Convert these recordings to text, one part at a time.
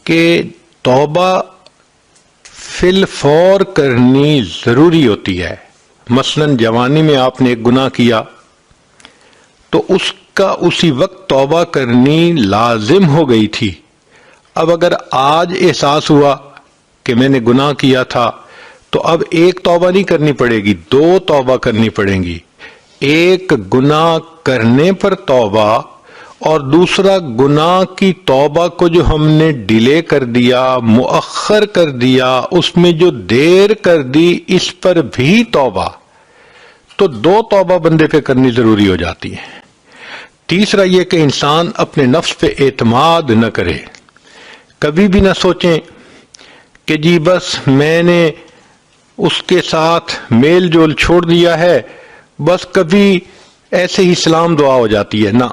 کہ توبہ فی الفور کرنی ضروری ہوتی ہے۔ مثلا جوانی میں آپ نے ایک گناہ کیا تو اس کا اسی وقت توبہ کرنی لازم ہو گئی تھی۔ اب اگر آج احساس ہوا کہ میں نے گناہ کیا تھا تو اب ایک توبہ نہیں کرنی پڑے گی، دو توبہ کرنی پڑیں گی۔ ایک گناہ کرنے پر توبہ اور دوسرا گناہ کی توبہ کو جو ہم نے ڈیلے کر دیا، مؤخر کر دیا، اس میں جو دیر کر دی، اس پر بھی توبہ، تو دو توبہ بندے پہ کرنی ضروری ہو جاتی ہے۔ تیسرا یہ کہ انسان اپنے نفس پہ اعتماد نہ کرے، کبھی بھی نہ سوچیں کہ جی بس میں نے اس کے ساتھ میل جول چھوڑ دیا ہے، بس کبھی ایسے ہی سلام دعا ہو جاتی ہے۔ نہ،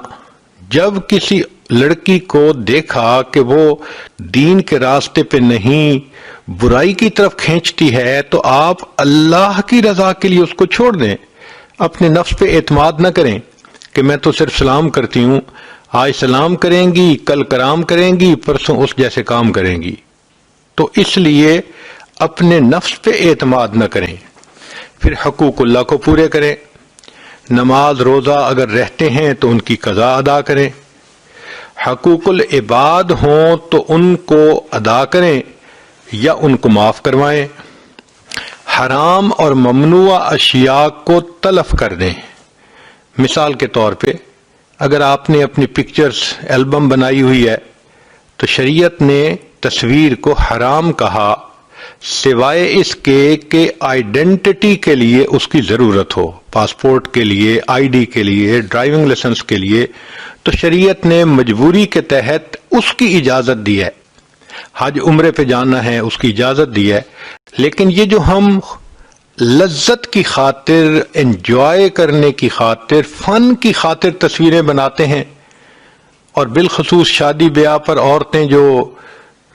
جب کسی لڑکی کو دیکھا کہ وہ دین کے راستے پہ نہیں، برائی کی طرف کھینچتی ہے، تو آپ اللہ کی رضا کے لیے اس کو چھوڑ دیں۔ اپنے نفس پہ اعتماد نہ کریں کہ میں تو صرف سلام کرتی ہوں، آج سلام کریں گی، کل کرام کریں گی، پرسوں اس جیسے کام کریں گی۔ تو اس لیے اپنے نفس پہ اعتماد نہ کریں۔ پھر حقوق اللہ کو پورے کریں۔ نماز روزہ اگر رہتے ہیں تو ان کی قضا ادا کریں۔ حقوق العباد ہوں تو ان کو ادا کریں یا ان کو معاف کروائیں۔ حرام اور ممنوع اشیاء کو تلف کر دیں۔ مثال کے طور پہ اگر آپ نے اپنی پکچرز البم بنائی ہوئی ہے تو شریعت نے تصویر کو حرام کہا، سوائے اس کے کہ آئیڈینٹی کے لیے اس کی ضرورت ہو، پاسپورٹ کے لیے، آئی ڈی کے لیے، ڈرائیونگ لائسنس کے لیے، تو شریعت نے مجبوری کے تحت اس کی اجازت دی ہے۔ حج عمرے پہ جانا ہے، اس کی اجازت دی ہے۔ لیکن یہ جو ہم لذت کی خاطر، انجوائے کرنے کی خاطر، فن کی خاطر تصویریں بناتے ہیں، اور بالخصوص شادی بیاہ پر عورتیں جو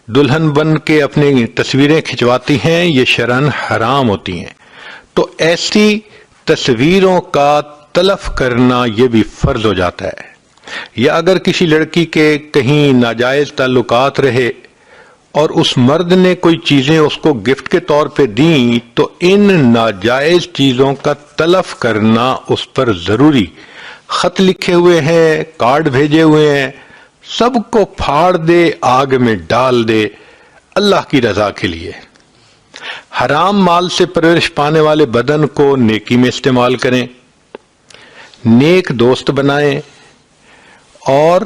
دلہن بن کے اپنی تصویریں کھنچواتی ہیں، یہ شرعاً حرام ہوتی ہیں۔ تو ایسی تصویروں کا تلف کرنا یہ بھی فرض ہو جاتا ہے۔ یا اگر کسی لڑکی کے کہیں ناجائز تعلقات رہے اور اس مرد نے کوئی چیزیں اس کو گفٹ کے طور پہ دیں، تو ان ناجائز چیزوں کا تلف کرنا اس پر ضروری۔ خط لکھے ہوئے ہیں، کارڈ بھیجے ہوئے ہیں، سب کو پھاڑ دے، آگ میں ڈال دے، اللہ کی رضا کے لیے۔ حرام مال سے پرورش پانے والے بدن کو نیکی میں استعمال کریں، نیک دوست بنائیں، اور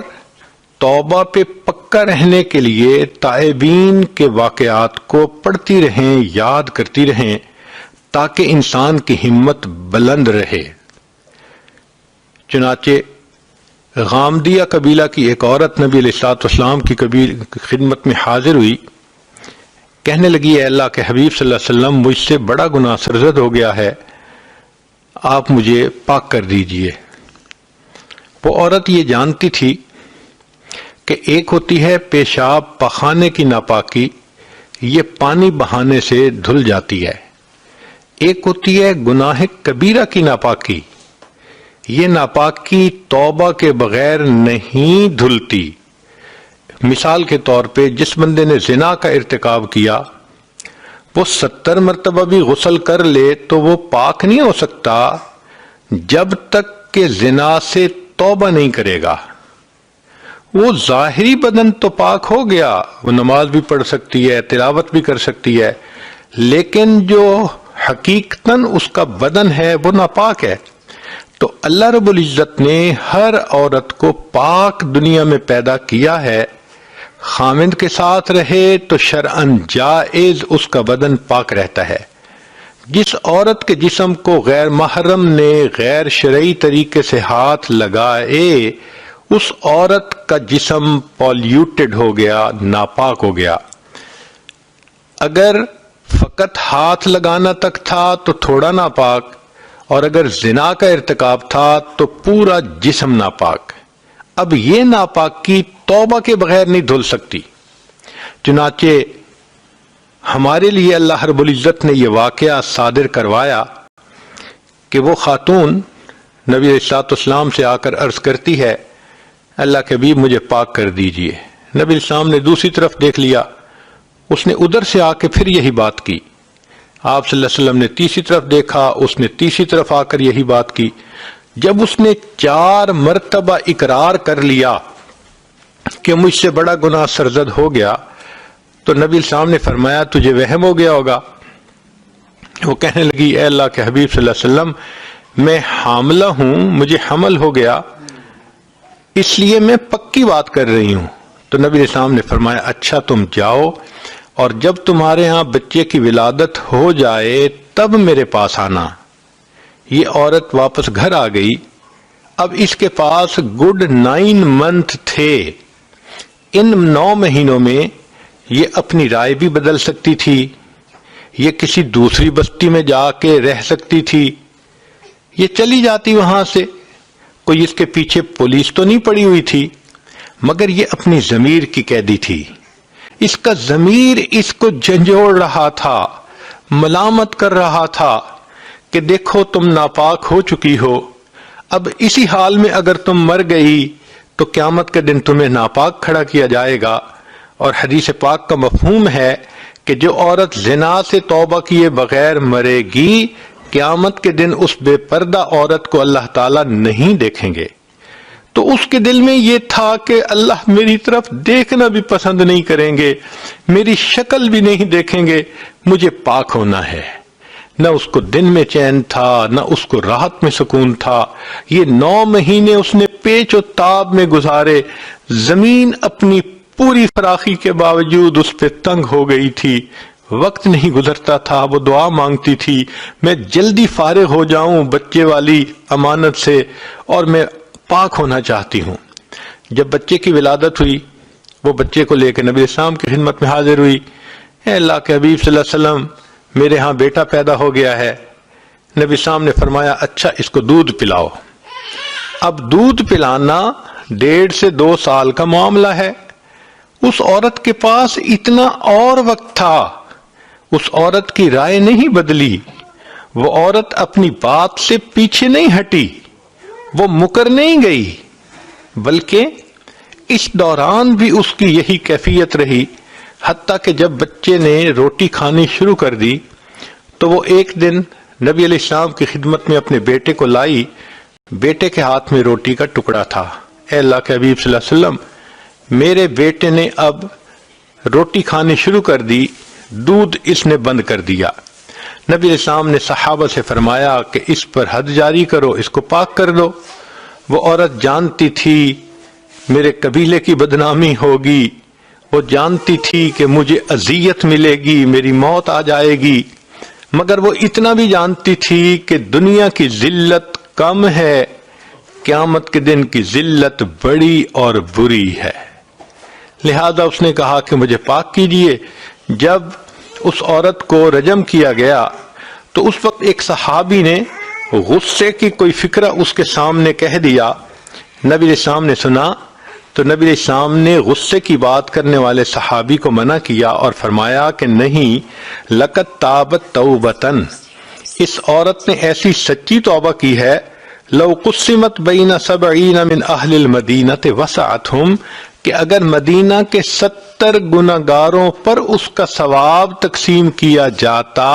توبہ پہ پکا رہنے کے لیے تائبین کے واقعات کو پڑھتی رہیں، یاد کرتی رہیں، تاکہ انسان کی ہمت بلند رہے۔ چنانچہ غامدیہ قبیلہ کی ایک عورت نبی علیہ الصلوۃ والسلام کی خدمت میں حاضر ہوئی، کہنے لگی اے اللہ کے حبیب صلی اللہ علیہ وسلم، مجھ سے بڑا گناہ سرزد ہو گیا ہے، آپ مجھے پاک کر دیجئے۔ وہ عورت یہ جانتی تھی کہ ایک ہوتی ہے پیشاب پخانے کی ناپاکی، یہ پانی بہانے سے دھل جاتی ہے، ایک ہوتی ہے گناہ کبیرہ کی ناپاکی، یہ ناپاکی توبہ کے بغیر نہیں دھلتی۔ مثال کے طور پہ جس بندے نے زنا کا ارتکاب کیا، وہ 70 مرتبہ بھی غسل کر لے تو وہ پاک نہیں ہو سکتا جب تک کہ زنا سے توبہ نہیں کرے گا۔ وہ ظاہری بدن تو پاک ہو گیا، وہ نماز بھی پڑھ سکتی ہے، تلاوت بھی کر سکتی ہے، لیکن جو حقیقتاً اس کا بدن ہے وہ ناپاک ہے۔ تو اللہ رب العزت نے ہر عورت کو پاک دنیا میں پیدا کیا ہے، خاوند کے ساتھ رہے تو شرعاً جائز اس کا بدن پاک رہتا ہے۔ جس عورت کے جسم کو غیر محرم نے غیر شرعی طریقے سے ہاتھ لگائے، اس عورت کا جسم پولیوٹڈ ہو گیا، ناپاک ہو گیا۔ اگر فقط ہاتھ لگانا تک تھا تو تھوڑا ناپاک، اور اگر زنا کا ارتکاب تھا تو پورا جسم ناپاک۔ اب یہ ناپاکی توبہ کے بغیر نہیں دھل سکتی۔ چنانچہ ہمارے لیے اللہ رب العزت نے یہ واقعہ صادر کروایا کہ وہ خاتون نبی علیہ السلام سے آ کر عرض کرتی ہے اللہ کے حبیب مجھے پاک کر دیجئے۔ نبی علیہ السلام نے دوسری طرف دیکھ لیا، اس نے ادھر سے آ کے پھر یہی بات کی۔ آپ صلی اللہ علیہ وسلم نے تیسری طرف دیکھا، اس نے تیسری طرف آ کر یہی بات کی۔ جب اس نے 4 مرتبہ اقرار کر لیا کہ مجھ سے بڑا گناہ سرزد ہو گیا، تو نبی علیہ السلام نے فرمایا تجھے وہم ہو گیا ہوگا۔ وہ کہنے لگی اے اللہ کے حبیب صلی اللہ علیہ وسلم میں حاملہ ہوں، مجھے حمل ہو گیا، اس لیے میں پکی بات کر رہی ہوں۔ تو نبی علیہ السلام نے فرمایا اچھا تم جاؤ، اور جب تمہارے ہاں بچے کی ولادت ہو جائے تب میرے پاس آنا۔ یہ عورت واپس گھر آ گئی۔ اب اس کے پاس گڈ 9 منتھ تھے۔ ان 9 مہینوں میں یہ اپنی رائے بھی بدل سکتی تھی، یہ کسی دوسری بستی میں جا کے رہ سکتی تھی، یہ چلی جاتی وہاں سے، کوئی اس کے پیچھے پولیس تو نہیں پڑی ہوئی تھی، مگر یہ اپنی ضمیر کی قیدی تھی۔ اس کا ضمیر اس کو جھنجھوڑ رہا تھا، ملامت کر رہا تھا کہ دیکھو تم ناپاک ہو چکی ہو، اب اسی حال میں اگر تم مر گئی تو قیامت کے دن تمہیں ناپاک کھڑا کیا جائے گا۔ اور حدیث پاک کا مفہوم ہے کہ جو عورت زنا سے توبہ کیے بغیر مرے گی، قیامت کے دن اس بے پردہ عورت کو اللہ تعالیٰ نہیں دیکھیں گے۔ تو اس کے دل میں یہ تھا کہ اللہ میری طرف دیکھنا بھی پسند نہیں کریں گے، میری شکل بھی نہیں دیکھیں گے، مجھے پاک ہونا ہے۔ نہ اس کو دن میں چین تھا، نہ اس کو راحت میں سکون تھا۔ یہ 9 مہینے اس نے پیچ و تاب میں گزارے، زمین اپنی پوری فراخی کے باوجود اس پہ تنگ ہو گئی تھی، وقت نہیں گزرتا تھا، وہ دعا مانگتی تھی میں جلدی فارغ ہو جاؤں بچے والی امانت سے، اور میں پاک ہونا چاہتی ہوں۔ جب بچے کی ولادت ہوئی، وہ بچے کو لے کے نبی اسلام کی خدمت میں حاضر ہوئی۔ اے اللہ کے حبیب صلی اللہ علیہ وسلم میرے ہاں بیٹا پیدا ہو گیا ہے۔ نبی اسلام نے فرمایا اچھا اس کو دودھ پلاؤ۔ اب دودھ پلانا 1.5 سے 2 سال کا معاملہ ہے۔ اس عورت کے پاس اتنا اور وقت تھا، اس عورت کی رائے نہیں بدلی، وہ عورت اپنی بات سے پیچھے نہیں ہٹی، وہ مکر نہیں گئی، بلکہ اس دوران بھی اس کی یہی کیفیت رہی، حتیٰ کہ جب بچے نے روٹی کھانی شروع کر دی تو وہ ایک دن نبی علیہ السلام کی خدمت میں اپنے بیٹے کو لائی۔ بیٹے کے ہاتھ میں روٹی کا ٹکڑا تھا۔ اے اللہ کے حبیب صلی اللہ علیہ وسلم میرے بیٹے نے اب روٹی کھانی شروع کر دی، دودھ اس نے بند کر دیا۔ نبی علیہ السلام نے صحابہ سے فرمایا کہ اس پر حد جاری کرو، اس کو پاک کر دو۔ وہ عورت جانتی تھی میرے قبیلے کی بدنامی ہوگی، وہ جانتی تھی کہ مجھے اذیت ملے گی، میری موت آ جائے گی، مگر وہ اتنا بھی جانتی تھی کہ دنیا کی ذلت کم ہے، قیامت کے دن کی ذلت بڑی اور بری ہے۔ لہذا اس نے کہا کہ مجھے پاک کیجئے۔ جب اس عورت کو رجم کیا گیا تو اس وقت ایک صحابی نے غصے کی کوئی فکرہ اس کے سامنے کہہ دیا۔ نبی علیہ السلام نے سنا تو نبی علیہ السلام نے غصے کی بات کرنے والے صحابی کو منع کیا اور فرمایا کہ نہیں، لقد تابت توبتن، اس عورت نے ایسی سچی توبہ کی ہے، لو قسمت بین 70 من اہل المدینہ وسعتہم، کہ اگر مدینہ کے 70 گناہگاروں پر اس کا ثواب تقسیم کیا جاتا،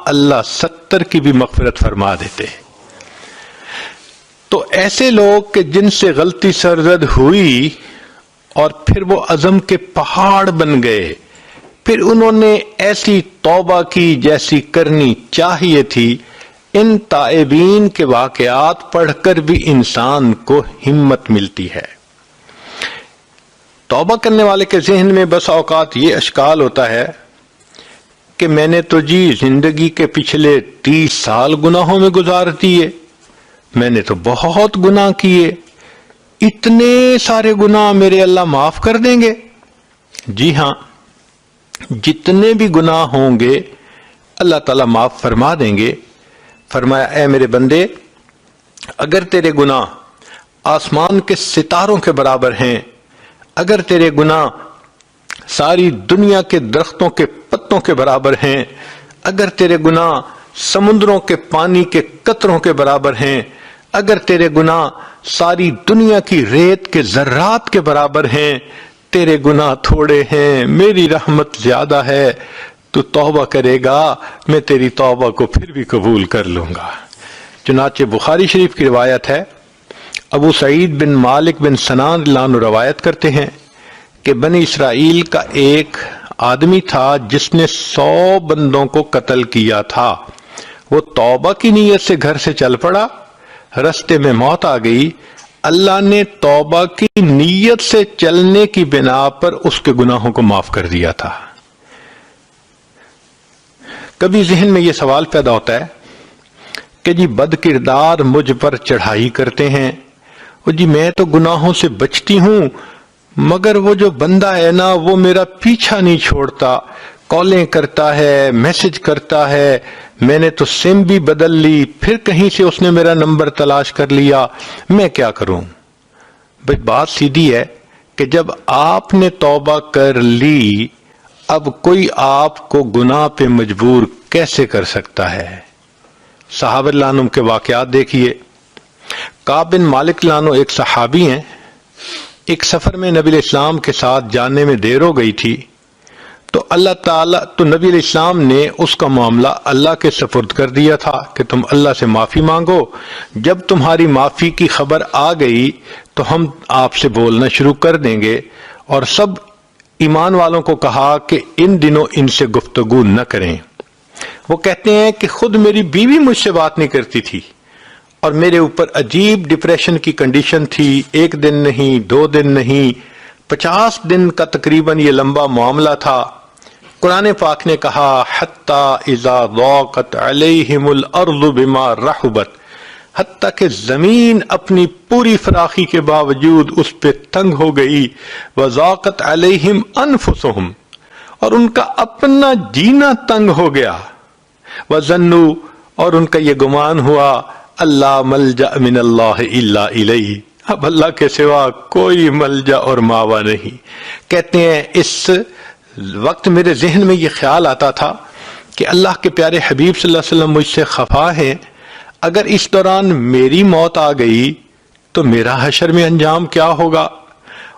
اللہ 70 کی بھی مغفرت فرما دیتے۔ تو ایسے لوگ کہ جن سے غلطی سرزد ہوئی اور پھر وہ عزم کے پہاڑ بن گئے، پھر انہوں نے ایسی توبہ کی جیسی کرنی چاہیے تھی، ان تائبین کے واقعات پڑھ کر بھی انسان کو ہمت ملتی ہے۔ توبہ کرنے والے کے ذہن میں بس اوقات یہ اشکال ہوتا ہے کہ میں نے تو جی زندگی کے پچھلے 30 سال گناہوں میں گزار دیے، میں نے تو بہت گناہ کیے، اتنے سارے گناہ میرے اللہ معاف کر دیں گے؟ جی ہاں، جتنے بھی گناہ ہوں گے اللہ تعالیٰ معاف فرما دیں گے۔ فرمایا اے میرے بندے، اگر تیرے گناہ آسمان کے ستاروں کے برابر ہیں، اگر تیرے گناہ ساری دنیا کے درختوں کے پتوں کے برابر ہیں، اگر تیرے گناہ سمندروں کے پانی کے قطروں کے برابر ہیں، اگر تیرے گناہ ساری دنیا کی ریت کے ذرات کے برابر ہیں، تیرے گناہ تھوڑے ہیں، میری رحمت زیادہ ہے، تو توبہ کرے گا، میں تیری توبہ کو پھر بھی قبول کر لوں گا۔ چنانچہ بخاری شریف کی روایت ہے، ابو سعید بن مالک بن سنان رضی اللہ عنہ روایت کرتے ہیں کہ بنی اسرائیل کا ایک آدمی تھا جس نے 100 بندوں کو قتل کیا تھا۔ وہ توبہ کی نیت سے گھر سے چل پڑا، رستے میں موت آ گئی، اللہ نے توبہ کی نیت سے چلنے کی بنا پر اس کے گناہوں کو معاف کر دیا تھا۔ کبھی ذہن میں یہ سوال پیدا ہوتا ہے کہ جی بد کردار مجھ پر چڑھائی کرتے ہیں، اور جی میں تو گناہوں سے بچتی ہوں، مگر وہ جو بندہ ہے نا وہ میرا پیچھا نہیں چھوڑتا، کالیں کرتا ہے، میسج کرتا ہے، میں نے تو سم بھی بدل لی، پھر کہیں سے اس نے میرا نمبر تلاش کر لیا، میں کیا کروں؟ بھئی بات سیدھی ہے کہ جب آپ نے توبہ کر لی، اب کوئی آپ کو گناہ پہ مجبور کیسے کر سکتا ہے؟ صحابہ رضی اللہ عنہم کے واقعات دیکھیے۔ کعب بن مالک رضی اللہ عنہ ایک صحابی ہیں، ایک سفر میں نبی علیہ السلام کے ساتھ جانے میں دیر ہو گئی تھی، تو نبی علیہ السلام نے اس کا معاملہ اللہ کے سپرد کر دیا تھا کہ تم اللہ سے معافی مانگو، جب تمہاری معافی کی خبر آ گئی تو ہم آپ سے بولنا شروع کر دیں گے، اور سب ایمان والوں کو کہا کہ ان دنوں ان سے گفتگو نہ کریں۔ وہ کہتے ہیں کہ خود میری بیوی مجھ سے بات نہیں کرتی تھی، اور میرے اوپر عجیب ڈپریشن کی کنڈیشن تھی، 1 دن نہیں، 2 دن نہیں، 50 دن کا تقریباً یہ لمبا معاملہ تھا۔ قرآن پاک نے کہا حتی اذا ضاقت علیہم الارض بما رحبت، حتیٰ کہ زمین اپنی پوری فراخی کے باوجود اس پہ تنگ ہو گئی، وضاقت علیہم انفسہم، اور ان کا اپنا جینا تنگ ہو گیا، وظنوا، اور ان کا یہ گمان ہوا، اللہ ملجأ من اللہ الا الیہ، اب اللہ کے سوا کوئی ملجا اور ماوا نہیں۔ کہتے ہیں اس وقت میرے ذہن میں یہ خیال آتا تھا کہ اللہ کے پیارے حبیب صلی اللہ علیہ وسلم مجھ سے خفا ہیں، اگر اس دوران میری موت آ گئی تو میرا حشر میں انجام کیا ہوگا؟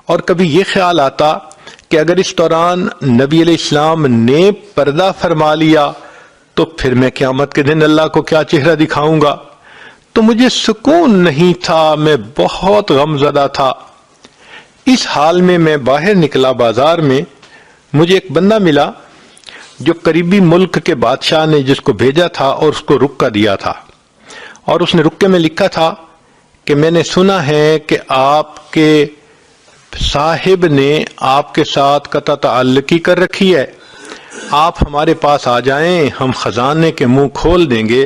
اور کبھی یہ خیال آتا کہ اگر اس دوران نبی علیہ السلام نے پردہ فرما لیا تو پھر میں قیامت کے دن اللہ کو کیا چہرہ دکھاؤں گا؟ تو مجھے سکون نہیں تھا، میں بہت غم زدہ تھا۔ اس حال میں میں باہر نکلا بازار میں، مجھے ایک بندہ ملا جو قریبی ملک کے بادشاہ نے جس کو بھیجا تھا اور اس کو رکا دیا تھا، اور اس نے رکے میں لکھا تھا کہ میں نے سنا ہے کہ آپ کے صاحب نے آپ کے ساتھ قطع تعلقی کر رکھی ہے، آپ ہمارے پاس آ جائیں، ہم خزانے کے منہ کھول دیں گے،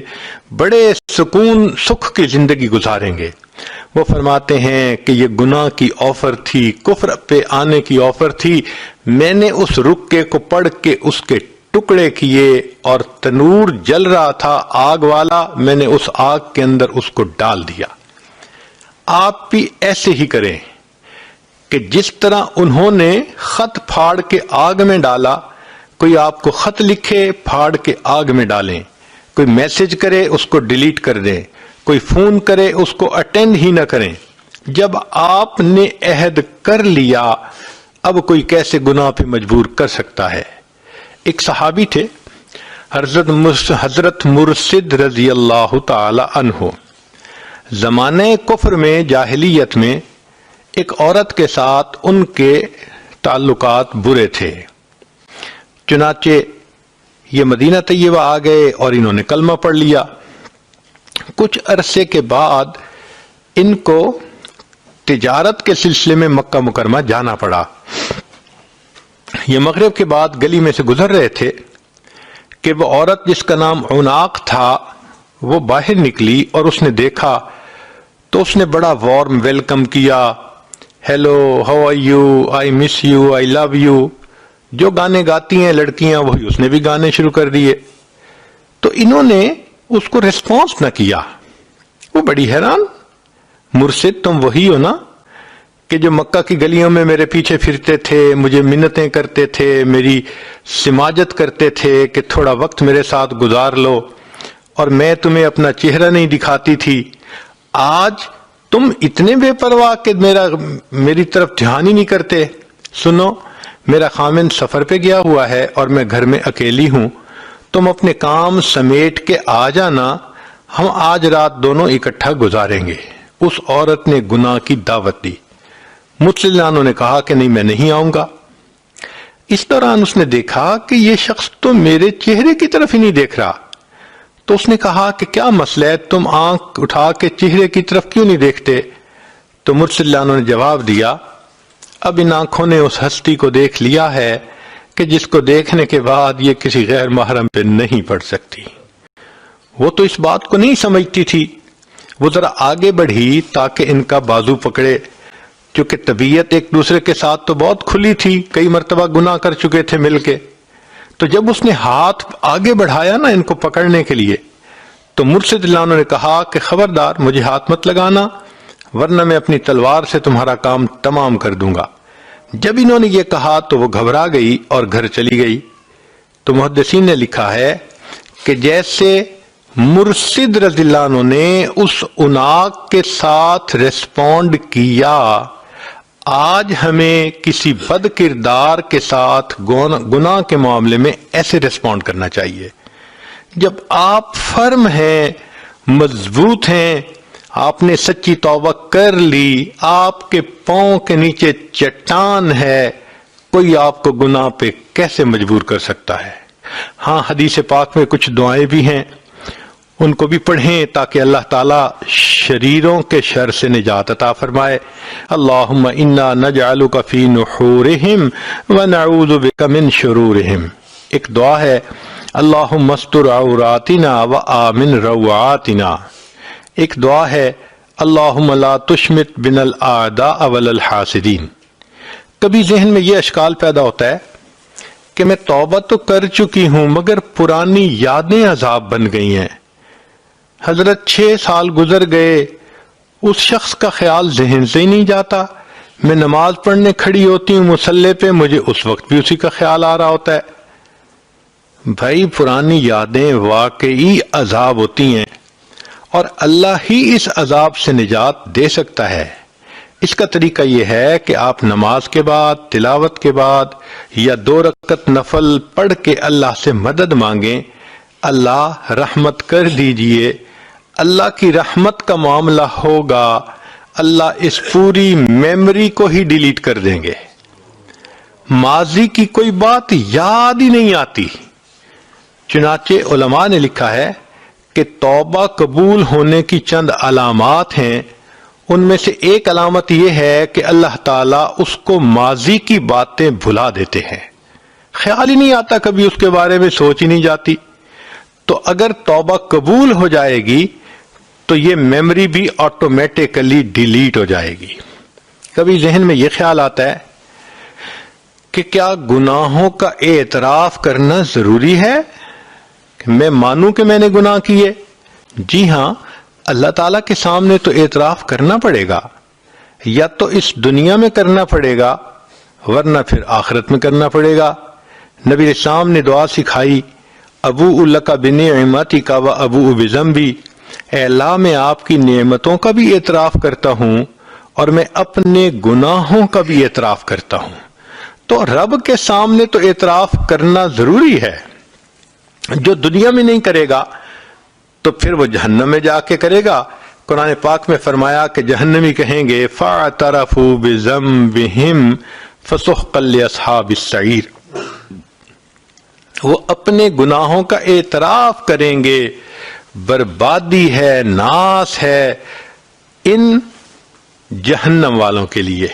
بڑے سکون سکھ کی زندگی گزاریں گے۔ وہ فرماتے ہیں کہ یہ گناہ کی آفر تھی، کفر پہ آنے کی آفر تھی، میں نے اس رکے کو پڑھ کے اس کے ٹکڑے کیے، اور تنور جل رہا تھا آگ والا، میں نے اس آگ کے اندر اس کو ڈال دیا۔ آپ بھی ایسے ہی کریں کہ جس طرح انہوں نے خط پھاڑ کے آگ میں ڈالا، کوئی آپ کو خط لکھے پھاڑ کے آگ میں ڈالیں، کوئی میسج کرے اس کو ڈیلیٹ کر دیں، کوئی فون کرے اس کو اٹینڈ ہی نہ کریں۔ جب آپ نے عہد کر لیا، اب کوئی کیسے گناہ پہ مجبور کر سکتا ہے؟ ایک صحابی تھے حضرت مرشد رضی اللہ تعالی عنہ، زمانہ کفر میں، جاہلیت میں ایک عورت کے ساتھ ان کے تعلقات برے تھے، چنانچہ یہ مدینہ طیبہ آ گئے اور انہوں نے کلمہ پڑھ لیا۔ کچھ عرصے کے بعد ان کو تجارت کے سلسلے میں مکہ مکرمہ جانا پڑا۔ یہ مغرب کے بعد گلی میں سے گزر رہے تھے کہ وہ عورت جس کا نام عناق تھا وہ باہر نکلی، اور اس نے دیکھا تو اس نے بڑا وارم ویلکم کیا، hello, how are you, I miss you, I love you, جو گانے گاتی ہیں لڑکیاں وہی اس نے بھی گانے شروع کر دیے۔ تو انہوں نے اس کو ریسپانس نہ کیا۔ وہ بڑی حیران، مرشد تم وہی ہو نا کہ جو مکہ کی گلیوں میں میرے پیچھے پھرتے تھے، مجھے منتیں کرتے تھے، میری سماجت کرتے تھے کہ تھوڑا وقت میرے ساتھ گزار لو، اور میں تمہیں اپنا چہرہ نہیں دکھاتی تھی، آج تم اتنے بے پرواہ کہ میری طرف دھیان ہی نہیں کرتے. سنو، میرا خامند سفر پہ گیا ہوا ہے اور میں گھر میں اکیلی ہوں. تم اپنے کام سمیٹ کے آ جانا، ہم آج رات دونوں اکٹھا گزاریں گے. اس عورت نے گناہ کی دعوت دی. مصلحانوں نے کہا کہ نہیں، میں نہیں آؤں گا. اس دوران اس نے دیکھا کہ یہ شخص تو میرے چہرے کی طرف ہی نہیں دیکھ رہا. تو اس نے کہا کہ کیا مسئلہ ہے، تم آنکھ اٹھا کے چہرے کی طرف کیوں نہیں دیکھتے؟ تو مرسلانوں نے جواب دیا، اب ان آنکھوں نے اس ہستی کو دیکھ لیا ہے کہ جس کو دیکھنے کے بعد یہ کسی غیر محرم پہ نہیں پڑ سکتی. وہ تو اس بات کو نہیں سمجھتی تھی. وہ ذرا آگے بڑھی تاکہ ان کا بازو پکڑے، کیونکہ طبیعت ایک دوسرے کے ساتھ تو بہت کھلی تھی، کئی مرتبہ گناہ کر چکے تھے مل کے. تو جب اس نے ہاتھ آگے بڑھایا نا ان کو پکڑنے کے لیے، تو مرشد اللہ نے کہا کہ خبردار مجھے ہاتھ مت لگانا، ورنہ میں اپنی تلوار سے تمہارا کام تمام کر دوں گا. جب انہوں نے یہ کہا تو وہ گھبرا گئی اور گھر چلی گئی. تو محدثین نے لکھا ہے کہ جیسے مرشد رضی اللہ عنہ نے اس عناق کے ساتھ ریسپونڈ کیا، آج ہمیں کسی بد کردار کے ساتھ گناہ کے معاملے میں ایسے ریسپونڈ کرنا چاہیے. جب آپ فرم ہیں، مضبوط ہیں، آپ نے سچی توبہ کر لی، آپ کے پاؤں کے نیچے چٹان ہے، کوئی آپ کو گناہ پہ کیسے مجبور کر سکتا ہے؟ ہاں، حدیث پاک میں کچھ دعائیں بھی ہیں، ان کو بھی پڑھیں تاکہ اللہ تعالیٰ شریروں کے شر سے نجات عطا فرمائے. اللہم انا نجعلک فی نحورہم ونعوذ بک من شرورہم. ایک دعا ہے، اللہم استر عوراتنا وآمن روعاتنا. ایک دعا ہے، اللہم لا تشمت بنا الاعداء ولا الحاسدین. کبھی ذہن میں یہ اشکال پیدا ہوتا ہے کہ میں توبہ تو کر چکی ہوں مگر پرانی یادیں عذاب بن گئی ہیں. حضرت 6 سال گزر گئے، اس شخص کا خیال ذہن سے ہی نہیں جاتا. میں نماز پڑھنے کھڑی ہوتی ہوں مصلی پہ، مجھے اس وقت بھی اسی کا خیال آ رہا ہوتا ہے. بھائی، پرانی یادیں واقعی عذاب ہوتی ہیں اور اللہ ہی اس عذاب سے نجات دے سکتا ہے. اس کا طریقہ یہ ہے کہ آپ نماز کے بعد، تلاوت کے بعد یا 2 رکعت نفل پڑھ کے اللہ سے مدد مانگیں. اللہ رحمت کر دیجئے، اللہ کی رحمت کا معاملہ ہوگا، اللہ اس پوری میموری کو ہی ڈیلیٹ کر دیں گے. ماضی کی کوئی بات یاد ہی نہیں آتی. چنانچہ علماء نے لکھا ہے کہ توبہ قبول ہونے کی چند علامات ہیں. ان میں سے ایک علامت یہ ہے کہ اللہ تعالیٰ اس کو ماضی کی باتیں بھلا دیتے ہیں، خیال ہی نہیں آتا، کبھی اس کے بارے میں سوچ ہی نہیں جاتی. تو اگر توبہ قبول ہو جائے گی تو یہ میموری بھی آٹومیٹیکلی ڈیلیٹ ہو جائے گی. کبھی ذہن میں یہ خیال آتا ہے کہ کیا گناہوں کا اعتراف کرنا ضروری ہے؟ کہ میں مانوں کہ میں نے گناہ کیے؟ جی ہاں، اللہ تعالیٰ کے سامنے تو اعتراف کرنا پڑے گا. یا تو اس دنیا میں کرنا پڑے گا، ورنہ پھر آخرت میں کرنا پڑے گا. نبی اسلام نے دعا سکھائی، ابوء لک بنعمتک و ابوء بذنبی. اے اللہ، میں آپ کی نعمتوں کا بھی اعتراف کرتا ہوں اور میں اپنے گناہوں کا بھی اعتراف کرتا ہوں. تو رب کے سامنے تو اعتراف کرنا ضروری ہے. جو دنیا میں نہیں کرے گا تو پھر وہ جہنم میں جا کے کرے گا. قرآن پاک میں فرمایا کہ جہنمی کہیں گے فَاعْتَرَفُوا بِذَنبِهِمْ فَسُحْقًا لِّأَصْحَابِ السَّعِيرِ. وہ اپنے گناہوں کا اعتراف کریں گے. بربادی ہے، ناس ہے ان جہنم والوں کے لیے.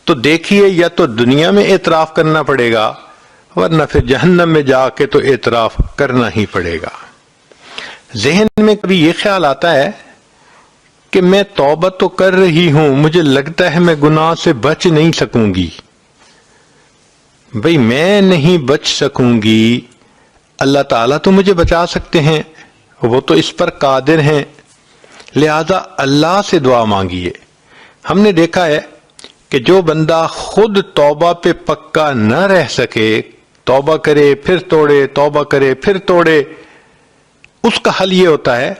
تو دیکھیے، یا تو دنیا میں اعتراف کرنا پڑے گا، ورنہ پھر جہنم میں جا کے تو اعتراف کرنا ہی پڑے گا. ذہن میں کبھی یہ خیال آتا ہے کہ میں توبہ تو کر رہی ہوں، مجھے لگتا ہے میں گناہ سے بچ نہیں سکوں گی. بھئی، میں نہیں بچ سکوں گی، اللہ تعالیٰ تو مجھے بچا سکتے ہیں، وہ تو اس پر قادر ہیں. لہذا اللہ سے دعا مانگیے. ہم نے دیکھا ہے کہ جو بندہ خود توبہ پہ پکا نہ رہ سکے، توبہ کرے پھر توڑے، توبہ کرے پھر توڑے، اس کا حل یہ ہوتا ہے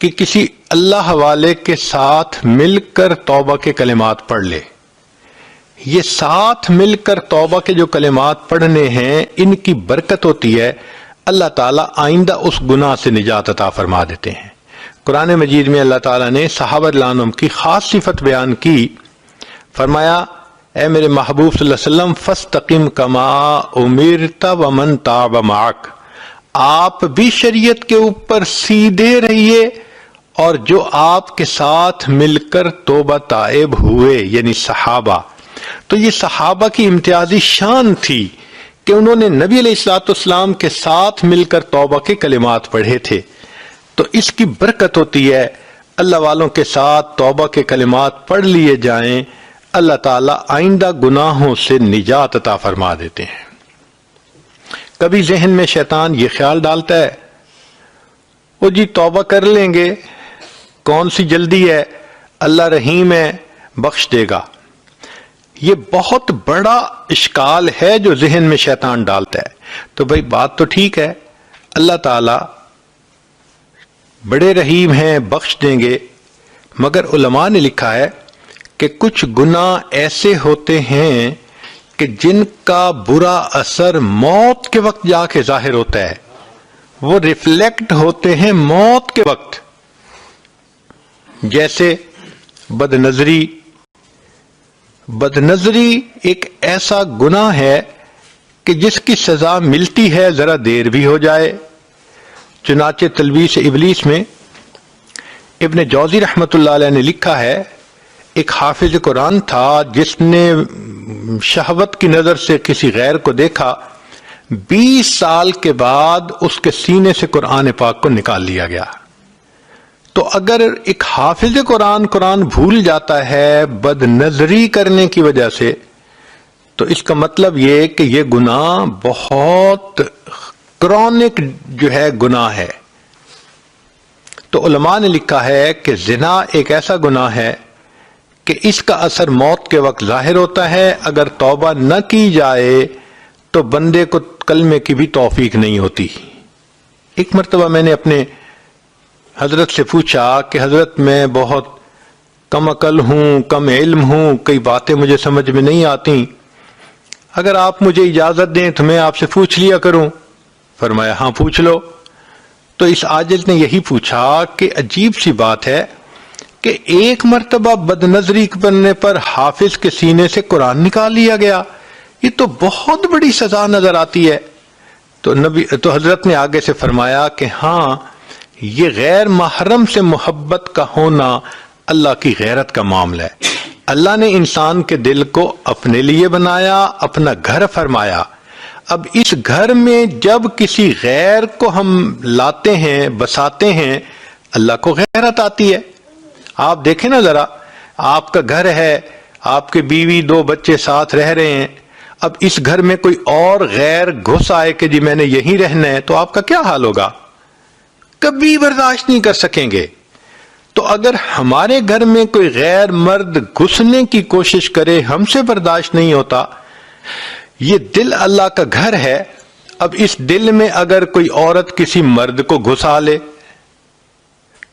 کہ کسی اللہ والے کے ساتھ مل کر توبہ کے کلمات پڑھ لے. یہ ساتھ مل کر توبہ کے جو کلمات پڑھنے ہیں ان کی برکت ہوتی ہے، اللہ تعالیٰ آئندہ اس گناہ سے نجات عطا فرما دیتے ہیں. قرآن مجید میں اللہ تعالیٰ نے صحابہ رضی اللہ عنہم کی خاص صفت بیان کی، فرمایا اے میرے محبوب صلی اللہ علیہ وسلم فاستقم کما امرت ومن تاب معک، آپ بھی شریعت کے اوپر سیدھے رہیے اور جو آپ کے ساتھ مل کر توبہ تائب ہوئے یعنی صحابہ. تو یہ صحابہ کی امتیازی شان تھی کہ انہوں نے نبی علیہ الصلوۃ والسلام کے ساتھ مل کر توبہ کے کلمات پڑھے تھے. تو اس کی برکت ہوتی ہے، اللہ والوں کے ساتھ توبہ کے کلمات پڑھ لیے جائیں، اللہ تعالیٰ آئندہ گناہوں سے نجات عطا فرما دیتے ہیں. کبھی ذہن میں شیطان یہ خیال ڈالتا ہے وہ جی توبہ کر لیں گے، کون سی جلدی ہے، اللہ رحیم ہے بخش دے گا. یہ بہت بڑا اشکال ہے جو ذہن میں شیطان ڈالتا ہے. تو بھئی بات تو ٹھیک ہے، اللہ تعالیٰ بڑے رحیم ہیں بخش دیں گے، مگر علماء نے لکھا ہے کہ کچھ گناہ ایسے ہوتے ہیں کہ جن کا برا اثر موت کے وقت جا کے ظاہر ہوتا ہے، وہ ریفلیکٹ ہوتے ہیں موت کے وقت. جیسے بد نظری ایک ایسا گناہ ہے کہ جس کی سزا ملتی ہے ذرا دیر بھی ہو جائے. چنانچہ تلبیس ابلیس میں ابن جوزی رحمۃ اللہ علیہ نے لکھا ہے، ایک حافظ قرآن تھا جس نے شہوت کی نظر سے کسی غیر کو دیکھا، 20 سال کے بعد اس کے سینے سے قرآن پاک کو نکال لیا گیا. تو اگر ایک حافظ قرآن بھول جاتا ہے بد نظری کرنے کی وجہ سے، تو اس کا مطلب یہ کہ یہ گناہ بہت کرونک جو ہے گناہ ہے. تو علماء نے لکھا ہے کہ زنا ایک ایسا گناہ ہے کہ اس کا اثر موت کے وقت ظاہر ہوتا ہے. اگر توبہ نہ کی جائے تو بندے کو کلمے کی بھی توفیق نہیں ہوتی. ایک مرتبہ میں نے اپنے حضرت سے پوچھا کہ حضرت میں بہت کم عقل ہوں، کم علم ہوں، کئی باتیں مجھے سمجھ میں نہیں آتی، اگر آپ مجھے اجازت دیں تو میں آپ سے پوچھ لیا کروں. فرمایا ہاں پوچھ لو. تو اس عاجز نے یہی پوچھا کہ عجیب سی بات ہے کہ ایک مرتبہ بد نظری کرنے پر حافظ کے سینے سے قرآن نکال لیا گیا، یہ تو بہت بڑی سزا نظر آتی ہے. تو حضرت نے آگے سے فرمایا کہ ہاں، یہ غیر محرم سے محبت کا ہونا اللہ کی غیرت کا معاملہ ہے. اللہ نے انسان کے دل کو اپنے لیے بنایا، اپنا گھر فرمایا. اب اس گھر میں جب کسی غیر کو ہم لاتے ہیں، بساتے ہیں، اللہ کو غیرت آتی ہے. آپ دیکھیں نا ذرا، آپ کا گھر ہے، آپ کے بیوی 2 بچے ساتھ رہ رہے ہیں، اب اس گھر میں کوئی اور غیر گھس آئے کہ جی میں نے یہیں رہنا ہے، تو آپ کا کیا حال ہوگا؟ کبھی برداشت نہیں کر سکیں گے. تو اگر ہمارے گھر میں کوئی غیر مرد گھسنے کی کوشش کرے، ہم سے برداشت نہیں ہوتا. یہ دل اللہ کا گھر ہے، اب اس دل میں اگر کوئی عورت کسی مرد کو گھسا لے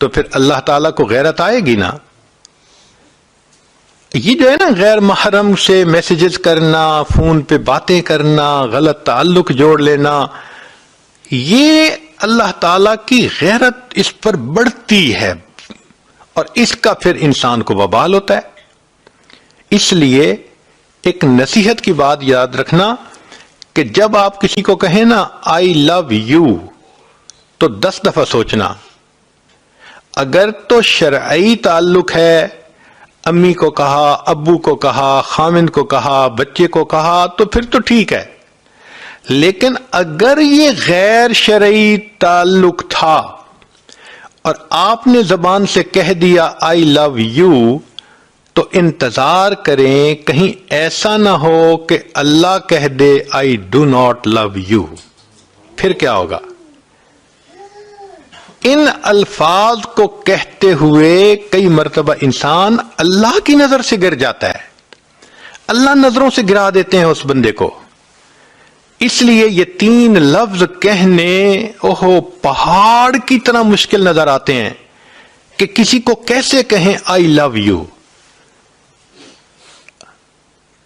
تو پھر اللہ تعالیٰ کو غیرت آئے گی نا. یہ جو ہے نا غیر محرم سے میسیجز کرنا، فون پہ باتیں کرنا، غلط تعلق جوڑ لینا، یہ اللہ تعالیٰ کی غیرت اس پر بڑھتی ہے اور اس کا پھر انسان کو وبال ہوتا ہے. اس لیے ایک نصیحت کی بات یاد رکھنا کہ جب آپ کسی کو کہیں نا آئی لو یو، تو 10 دفعہ سوچنا. اگر تو شرعی تعلق ہے، امی کو کہا، ابو کو کہا، خامند کو کہا، بچے کو کہا، تو پھر تو ٹھیک ہے. لیکن اگر یہ غیر شرعی تعلق تھا اور آپ نے زبان سے کہہ دیا آئی لو یو، تو انتظار کریں کہیں ایسا نہ ہو کہ اللہ کہہ دے I do not love you. پھر کیا ہوگا؟ ان الفاظ کو کہتے ہوئے کئی مرتبہ انسان اللہ کی نظر سے گر جاتا ہے، اللہ نظروں سے گرا دیتے ہیں اس بندے کو. اس لیے یہ 3 لفظ کہنے اوہو پہاڑ کی طرح مشکل نظر آتے ہیں، کہ کسی کو کیسے کہیں آئی لو یو،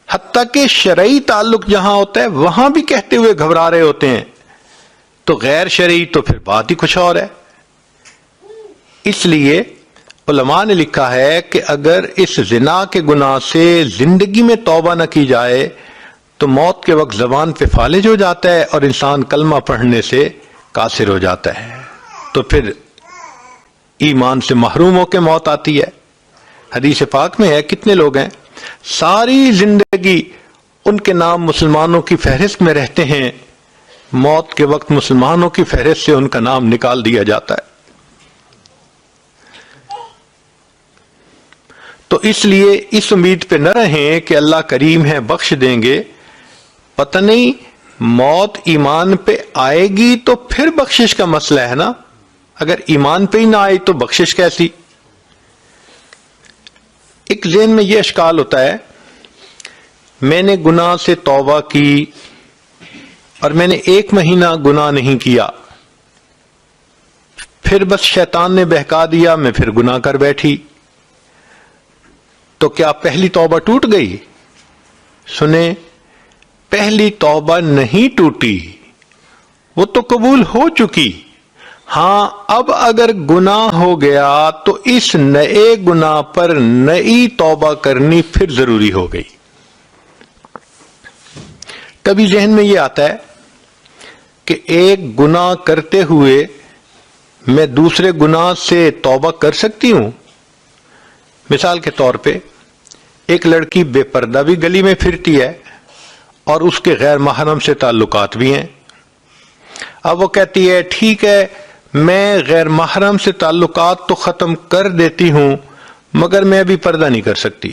حتیٰ کہ شرعی تعلق جہاں ہوتا ہے وہاں بھی کہتے ہوئے گھبرا رہے ہوتے ہیں، تو غیر شرعی تو پھر بات ہی کچھ اور ہے۔ اس لیے علماء نے لکھا ہے کہ اگر اس زنا کے گناہ سے زندگی میں توبہ نہ کی جائے تو موت کے وقت زبان پہ فالج ہو جاتا ہے اور انسان کلمہ پڑھنے سے قاصر ہو جاتا ہے، تو پھر ایمان سے محروم ہو کے موت آتی ہے۔ حدیث پاک میں ہے، کتنے لوگ ہیں ساری زندگی ان کے نام مسلمانوں کی فہرست میں رہتے ہیں، موت کے وقت مسلمانوں کی فہرست سے ان کا نام نکال دیا جاتا ہے۔ تو اس لیے اس امید پہ نہ رہیں کہ اللہ کریم ہے بخش دیں گے، پتہ نہیں موت ایمان پہ آئے گی تو پھر بخشش کا مسئلہ ہے نا، اگر ایمان پہ ہی نہ آئی تو بخشش کیسی؟ ایک ذہن میں یہ اشکال ہوتا ہے، میں نے گناہ سے توبہ کی اور میں نے 1 مہینہ گناہ نہیں کیا، پھر بس شیطان نے بہکا دیا، میں پھر گناہ کر بیٹھی، تو کیا پہلی توبہ ٹوٹ گئی؟ سنیں، پہلی توبہ نہیں ٹوٹی، وہ تو قبول ہو چکی۔ ہاں اب اگر گناہ ہو گیا تو اس نئے گناہ پر نئی توبہ کرنی پھر ضروری ہو گئی۔ کبھی ذہن میں یہ آتا ہے کہ ایک گناہ کرتے ہوئے میں دوسرے گناہ سے توبہ کر سکتی ہوں۔ مثال کے طور پہ ایک لڑکی بے پردہ بھی گلی میں پھرتی ہے اور اس کے غیر محرم سے تعلقات بھی ہیں۔ اب وہ کہتی ہے ٹھیک ہے میں غیر محرم سے تعلقات تو ختم کر دیتی ہوں مگر میں بھی پردہ نہیں کر سکتی،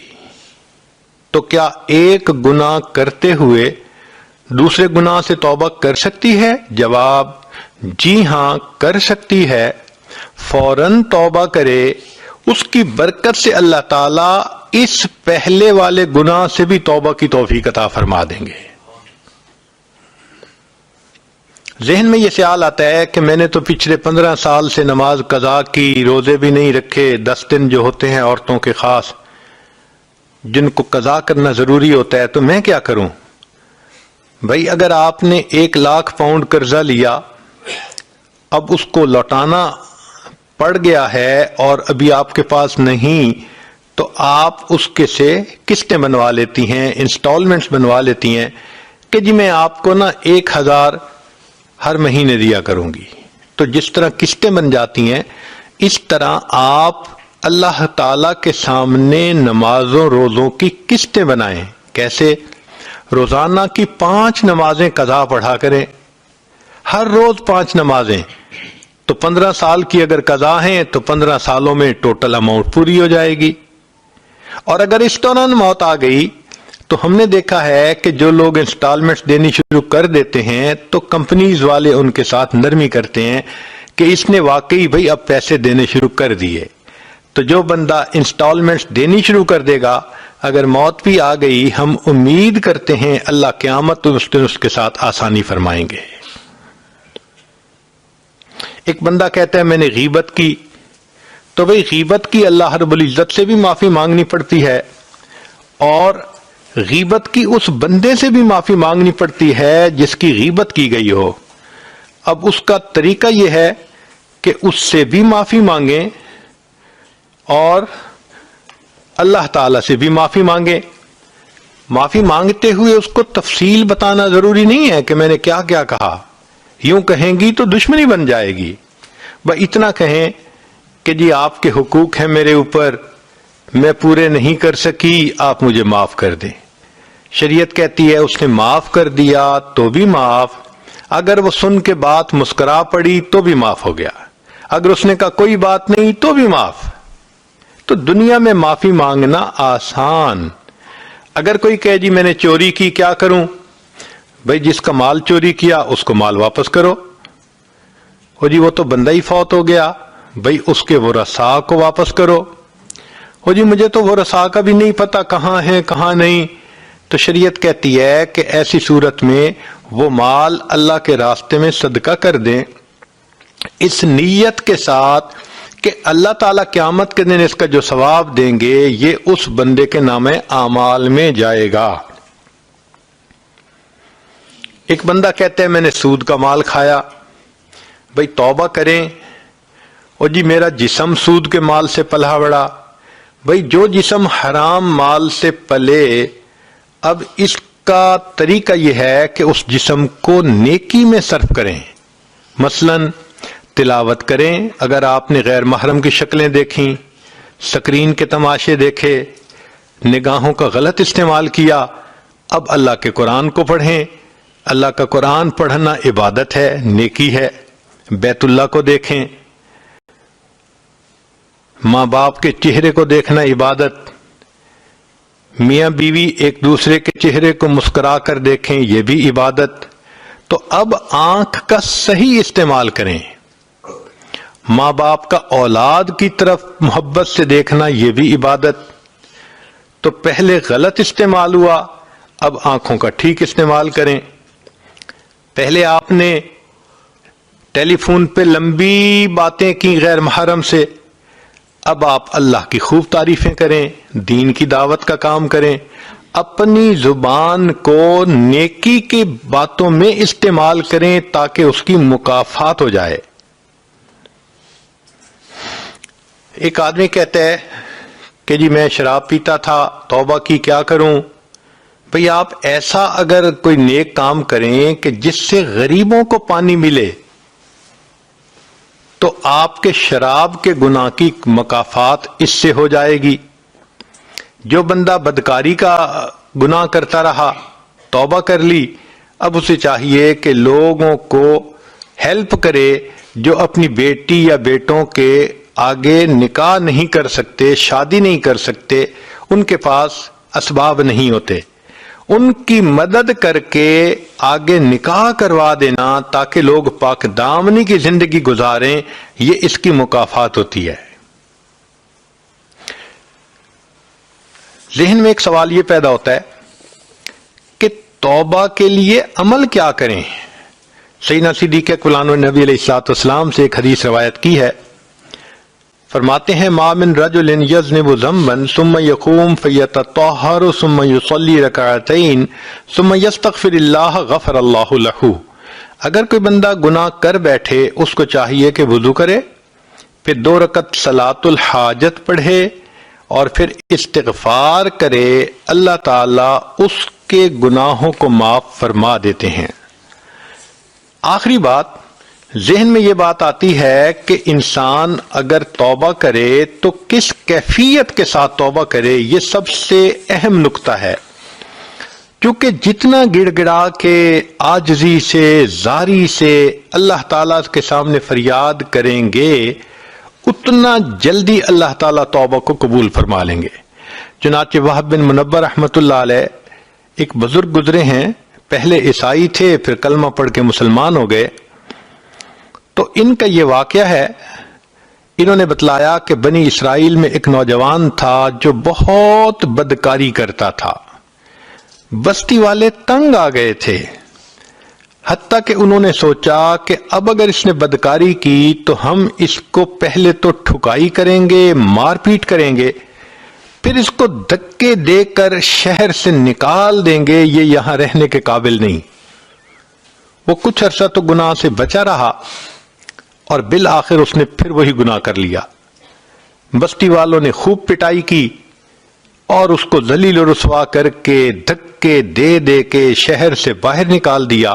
تو کیا ایک گناہ کرتے ہوئے دوسرے گناہ سے توبہ کر سکتی ہے؟ جواب جی ہاں کر سکتی ہے، فوراً توبہ کرے، اس کی برکت سے اللہ تعالیٰ اس پہلے والے گناہ سے بھی توبہ کی توفیق عطا فرما دیں گے۔ ذہن میں یہ خیال آتا ہے کہ میں نے تو پچھلے 15 سال سے نماز قضا کی، روزے بھی نہیں رکھے، 10 دن جو ہوتے ہیں عورتوں کے خاص جن کو قضا کرنا ضروری ہوتا ہے، تو میں کیا کروں؟ بھائی اگر آپ نے 1 لاکھ پاؤنڈ قرضہ لیا، اب اس کو لوٹانا پڑ گیا ہے اور ابھی آپ کے پاس نہیں، تو آپ اس کے سے قسطیں بنوا لیتی ہیں، انسٹالمنٹس بنوا لیتی ہیں کہ جی میں آپ کو نا 1000 ہر مہینے دیا کروں گی۔ تو جس طرح قسطیں بن جاتی ہیں اس طرح آپ اللہ تعالی کے سامنے نمازوں روزوں کی قسطیں بنائیں۔ کیسے؟ روزانہ کی 5 نمازیں قضا پڑھا کریں، ہر روز 5 نمازیں، تو 15 سال کی اگر قضا ہیں تو 15 سالوں میں ٹوٹل اماؤنٹ پوری ہو جائے گی۔ اور اگر اس دوران موت آ گئی تو ہم نے دیکھا ہے کہ جو لوگ انسٹالمنٹس دینی شروع کر دیتے ہیں تو کمپنیز والے ان کے ساتھ نرمی کرتے ہیں کہ اس نے واقعی بھئی اب پیسے دینے شروع کر دیے، تو جو بندہ انسٹالمنٹس دینی شروع کر دے گا اگر موت بھی آ گئی ہم امید کرتے ہیں اللہ قیامت اس دن اس کے ساتھ آسانی فرمائیں گے۔ ایک بندہ کہتا ہے میں نے غیبت کی، تو بھئی غیبت کی اللہ رب العزت سے بھی معافی مانگنی پڑتی ہے اور غیبت کی اس بندے سے بھی معافی مانگنی پڑتی ہے جس کی غیبت کی گئی ہو۔ اب اس کا طریقہ یہ ہے کہ اس سے بھی معافی مانگیں اور اللہ تعالی سے بھی معافی مانگیں۔ معافی مانگتے ہوئے اس کو تفصیل بتانا ضروری نہیں ہے کہ میں نے کیا کیا کہا، یوں کہیں گی تو دشمنی بن جائے گی۔ بس اتنا کہیں کہ جی آپ کے حقوق ہیں میرے اوپر، میں پورے نہیں کر سکی، آپ مجھے معاف کر دیں۔ شریعت کہتی ہے اس نے معاف کر دیا تو بھی معاف، اگر وہ سن کے بات مسکرا پڑی تو بھی معاف ہو گیا، اگر اس نے کہا کوئی بات نہیں تو بھی معاف۔ تو دنیا میں معافی مانگنا آسان۔ اگر کوئی کہے جی میں نے چوری کی کیا کروں؟ بھئی جس کا مال چوری کیا اس کو مال واپس کرو۔ ہو جی وہ تو بندہ ہی فوت ہو گیا، بھئی اس کے ورثاء کو واپس کرو۔ ہو جی مجھے تو ورثاء کا بھی نہیں پتا کہاں ہے کہاں نہیں، تو شریعت کہتی ہے کہ ایسی صورت میں وہ مال اللہ کے راستے میں صدقہ کر دیں، اس نیت کے ساتھ کہ اللہ تعالیٰ قیامت کے دن اس کا جو ثواب دیں گے یہ اس بندے کے نام اعمال میں جائے گا۔ ایک بندہ کہتا ہے میں نے سود کا مال کھایا، بھئی توبہ کریں، اور جی میرا جسم سود کے مال سے پلا بڑا۔ بھئی جو جسم حرام مال سے پلے، اب اس کا طریقہ یہ ہے کہ اس جسم کو نیکی میں صرف کریں، مثلا تلاوت کریں، اگر آپ نے غیر محرم کی شکلیں دیکھیں، سکرین کے تماشے دیکھے، نگاہوں کا غلط استعمال کیا، اب اللہ کے قرآن کو پڑھیں۔ اللہ کا قرآن پڑھنا عبادت ہے، نیکی ہے۔ بیت اللہ کو دیکھیں، ماں باپ کے چہرے کو دیکھنا عبادت، میاں بیوی ایک دوسرے کے چہرے کو مسکرا کر دیکھیں، یہ بھی عبادت۔ تو اب آنکھ کا صحیح استعمال کریں، ماں باپ کا اولاد کی طرف محبت سے دیکھنا، یہ بھی عبادت۔ تو پہلے غلط استعمال ہوا، اب آنکھوں کا ٹھیک استعمال کریں۔ پہلے آپ نے ٹیلی فون پہ لمبی باتیں کی غیر محرم سے، اب آپ اللہ کی خوب تعریفیں کریں، دین کی دعوت کا کام کریں، اپنی زبان کو نیکی کی باتوں میں استعمال کریں تاکہ اس کی مکافات ہو جائے۔ ایک آدمی کہتا ہے کہ جی میں شراب پیتا تھا، توبہ کی، کیا کروں؟ بھئی آپ ایسا اگر کوئی نیک کام کریں کہ جس سے غریبوں کو پانی ملے تو آپ کے شراب کے گناہ کی مکافات اس سے ہو جائے گی۔ جو بندہ بدکاری کا گناہ کرتا رہا، توبہ کر لی، اب اسے چاہیے کہ لوگوں کو ہیلپ کرے جو اپنی بیٹی یا بیٹوں کے آگے نکاح نہیں کر سکتے، شادی نہیں کر سکتے، ان کے پاس اسباب نہیں ہوتے، ان کی مدد کر کے آگے نکاح کروا دینا تاکہ لوگ پاک دامنی کی زندگی گزاریں، یہ اس کی مکافات ہوتی ہے۔ ذہن میں ایک سوال یہ پیدا ہوتا ہے کہ توبہ کے لیے عمل کیا کریں؟ سیدنا صدیق اکبر نبی علیہ السلام سے ایک حدیث روایت کی ہے، فرماتے ہیں ما من رجل یذنب ذنبا ثم یقوم فیتطہر ثم یصلی رکعتین ثم یستغفر اللہ غفر اللہ لہ۔ اگر کوئی بندہ گناہ کر بیٹھے، اس کو چاہیے کہ وضو کرے، پھر 2 رکعت صلاۃ الحاجت پڑھے اور پھر استغفار کرے، اللہ تعالیٰ اس کے گناہوں کو معاف فرما دیتے ہیں۔ آخری بات، ذہن میں یہ بات آتی ہے کہ انسان اگر توبہ کرے تو کس کیفیت کے ساتھ توبہ کرے، یہ سب سے اہم نکتہ ہے، کیونکہ جتنا گڑ گڑا کے عاجزی سے، زاری سے اللہ تعالیٰ کے سامنے فریاد کریں گے، اتنا جلدی اللہ تعالیٰ توبہ کو قبول فرما لیں گے۔ چنانچہ وہب بن منبہ رحمۃ اللہ علیہ ایک بزرگ گزرے ہیں، پہلے عیسائی تھے، پھر کلمہ پڑھ کے مسلمان ہو گئے۔ تو ان کا یہ واقعہ ہے، انہوں نے بتلایا کہ بنی اسرائیل میں ایک نوجوان تھا جو بہت بدکاری کرتا تھا، بستی والے تنگ آ گئے تھے، حتیٰ کہ انہوں نے سوچا کہ اب اگر اس نے بدکاری کی تو ہم اس کو پہلے تو ٹھکائی کریں گے، مار پیٹ کریں گے، پھر اس کو دھکے دے کر شہر سے نکال دیں گے، یہ یہاں رہنے کے قابل نہیں۔ وہ کچھ عرصہ تو گناہ سے بچا رہا اور بالآخر اس نے پھر وہی گناہ کر لیا۔ بستی والوں نے خوب پٹائی کی اور اس کو ذلیل و رسوا کر کے دھکے دے دے کے شہر سے باہر نکال دیا۔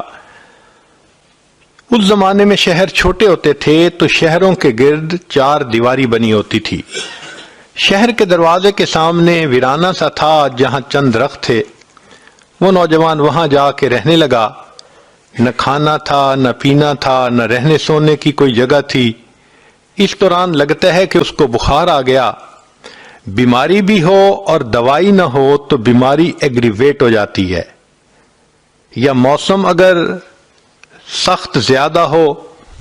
اس زمانے میں شہر چھوٹے ہوتے تھے تو شہروں کے گرد 4 دیواری بنی ہوتی تھی۔ شہر کے دروازے کے سامنے ویرانہ سا تھا جہاں چند درخت تھے، وہ نوجوان وہاں جا کے رہنے لگا۔ نہ کھانا تھا، نہ پینا تھا، نہ رہنے سونے کی کوئی جگہ تھی۔ اس دوران لگتا ہے کہ اس کو بخار آ گیا۔ بیماری بھی ہو اور دوائی نہ ہو تو بیماری ایگریویٹ ہو جاتی ہے، یا موسم اگر سخت زیادہ ہو،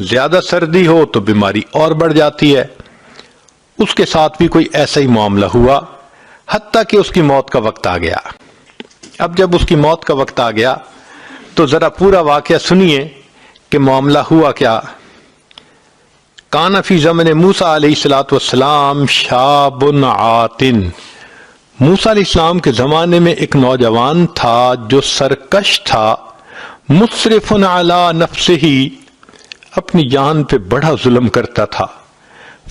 زیادہ سردی ہو تو بیماری اور بڑھ جاتی ہے۔ اس کے ساتھ بھی کوئی ایسا ہی معاملہ ہوا، حتیٰ کہ اس کی موت کا وقت آ گیا۔ اب جب اس کی موت کا وقت آ گیا تو ذرا پورا واقعہ سنیے کہ معاملہ ہوا کیا۔ کان فی زمن موسیٰ علیہ الصلوۃ والسلام شاب عاتن، موسیٰ علیہ السلام کے زمانے میں ایک نوجوان تھا جو سرکش تھا، مسرف علی نفسہ، اپنی جان پہ بڑا ظلم کرتا تھا،